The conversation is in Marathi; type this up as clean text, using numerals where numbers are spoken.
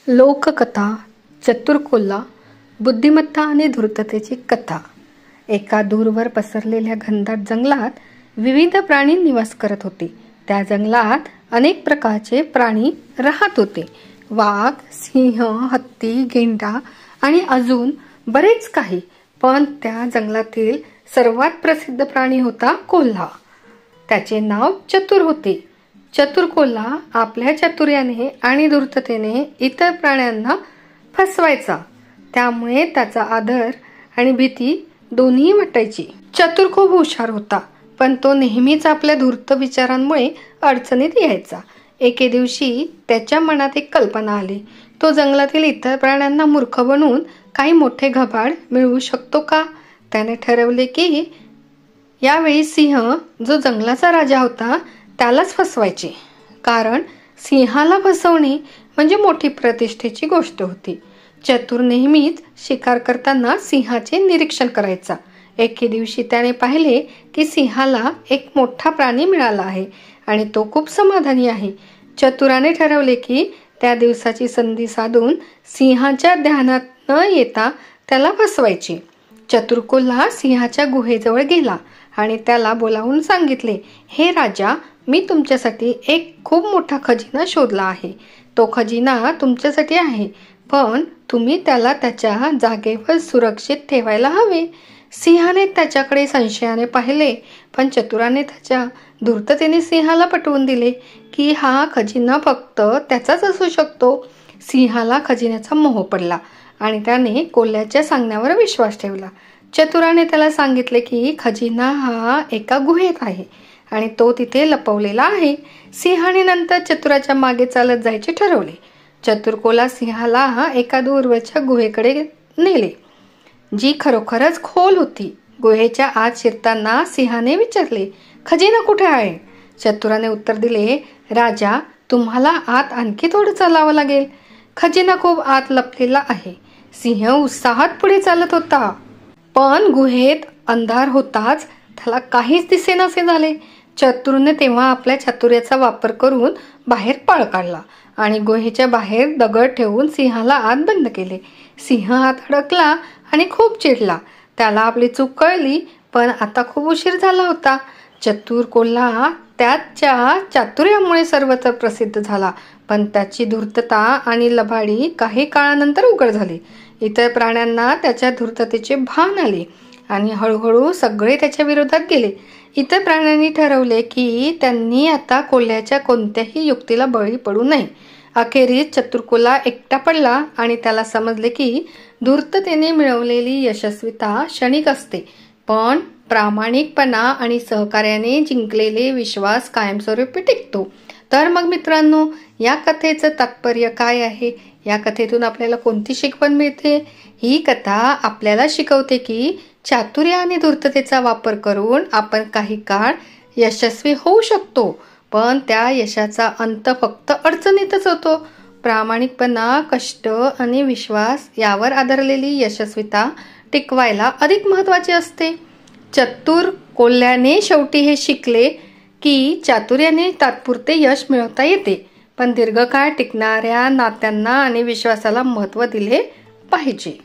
लोककथा चतुर कोल्हा बुद्धिमत्ता आणि धूर्ततेची कथा। एका दूरवर पसरलेल्या घनदाट जंगलात विविध प्राणी निवास करत होते। त्या जंगलात अनेक प्रकारचे प्राणी राहत होते। वाघ, सिंह, हत्ती, गेंडा आणि अजून बरेच काही। पण त्या जंगलातील सर्वात प्रसिद्ध प्राणी होता कोल्हा। त्याचे नाव चतुर होते। चतुर कोल्हा आपल्या चातुर्याने आणि धूर्ततेने इतर प्राण्यांना फसवायचा। त्यामुळे त्याचा आदर आणि भीती दोन्ही वाटायची। चतुर खूप हुशार होता, पण तो नेहमीच आपल्या धूर्त विचारांमुळे अडचणीत यायचा। एके दिवशी त्याच्या मनात एक कल्पना आली। तो जंगलातील इतर प्राण्यांना मूर्ख बनवून काही मोठे घबाड मिळवू शकतो का? त्याने ठरवले की यावेळी सिंह, जो जंगलाचा राजा होता, त्यालाच फसवायचे। कारण सिंहाला फसवणे म्हणजे मोठी प्रतिष्ठेची गोष्ट होती। चतुर नेहमीच शिकार करताना सिंहाचे निरीक्षण करायचा। एके दिवशी त्याने पाहिले की सिंहाला एक मोठा प्राणी मिळाला आहे आणि तो खूप समाधानी आहे। चतुराने ठरवले की त्या दिवसाची संधी साधून सिंहाच्या ध्यानात न येता त्याला फसवायचे। चतुर कोल्हा सिंहाच्या गुहेजवळ गेला आणि त्याला बोलावून सांगितले, हे राजा, मी तुमच्यासाठी एक खूप मोठा खजिना शोधला आहे। तो खजिना तुमच्यासाठी आहे, पण तुम्ही त्याला त्याच्या जागेवर सुरक्षित ठेवायला हवे। सिंहाने त्याच्याकडे संशयाने पाहिले, पण चतुराने त्याच्या धूर्ततेने सिंहाला पटवून दिले की हा खजिना फक्त त्याचाच असू शकतो। सिंहाला खजिन्याचा मोह पडला आणि त्याने कोल्ह्याच्या सांगण्यावर विश्वास ठेवला। चतुराने त्याला सांगितले की खजिना हा एका गुहेत आहे आणि तो तिथे लपवलेला आहे। सिंहाने नंतर चतुराच्या मागे चालत जायचे ठरवले। चतुर कोल्हा सिंहाला एका दूरवरच्या गुहेकडे नेले, जी खरोखरच खोल होती। गुहेच्या आत शिरताना सिंहाने विचारले, खजिना कुठे आहे? चतुराने उत्तर दिले, राजा, तुम्हाला आत आणखी थोडं चालावं लागेल। खजिना खूप आत लपलेला आहे। सिंह उत्साहात पुढे चालत होता, पण गुहेत अंधार होताच त्याला काहीच दिसेनासे झाले। चतुरने तेव्हा आपल्या चातुर्याचा वापर करून बाहेर पळ काढला आणि गुहेच्या बाहेर दगड ठेवून सिंहाला आत बंद केले। सिंह आत अडकला आणि खूप चिडला। त्याला आपली चूक कळली, पण आता खूप उशीर झाला होता। चतुर कोल्हा त्याच्या चातुर्यामुळे सर्वत्र प्रसिद्ध झाला, पण त्याची धूर्तता आणि लबाडी काही काळानंतर उघड झाली। इतर प्राण्यांना त्याच्या धूर्ततेचे भान आले आणि हळूहळू सगळे त्याच्या विरोधात गेले। इतर प्राण्यांनी ठरवले की त्यांनी आता कोल्ह्याच्या कोणत्याही युक्तीला बळी पडू नये। अखेरीस चतुर कोल्हा एकटा पडला आणि त्याला समजले की धूर्ततेने मिळवलेली यशस्वीता क्षणिक असते, पण प्रामाणिकपणा आणि सहकार्याने जिंकलेले विश्वास कायमस्वरूपी टिकतो। तर मग मित्रांनो, या कथेचं तात्पर्य काय आहे? या कथेतून आपल्याला कोणती शिकवण मिळते? ही कथा आपल्याला शिकवते की चातुर्य आणि धूर्ततेचा वापर करून आपण काही काळ यशस्वी होऊ शकतो, पण त्या यशाचा अंत फक्त अडचणीतच होतो। प्रामाणिकपणा, कष्ट आणि विश्वास यावर आधारलेली यशस्वीता टिकवायला अधिक महत्त्वाची असते। चतुर कोल्ह्याने शेवटी हे शिकले की चातुर्याने तात्पुरते यश मिळवता येते, पण दीर्घकाळ टिकणाऱ्या नात्यांना आणि विश्वासाला महत्त्व दिले पाहिजे।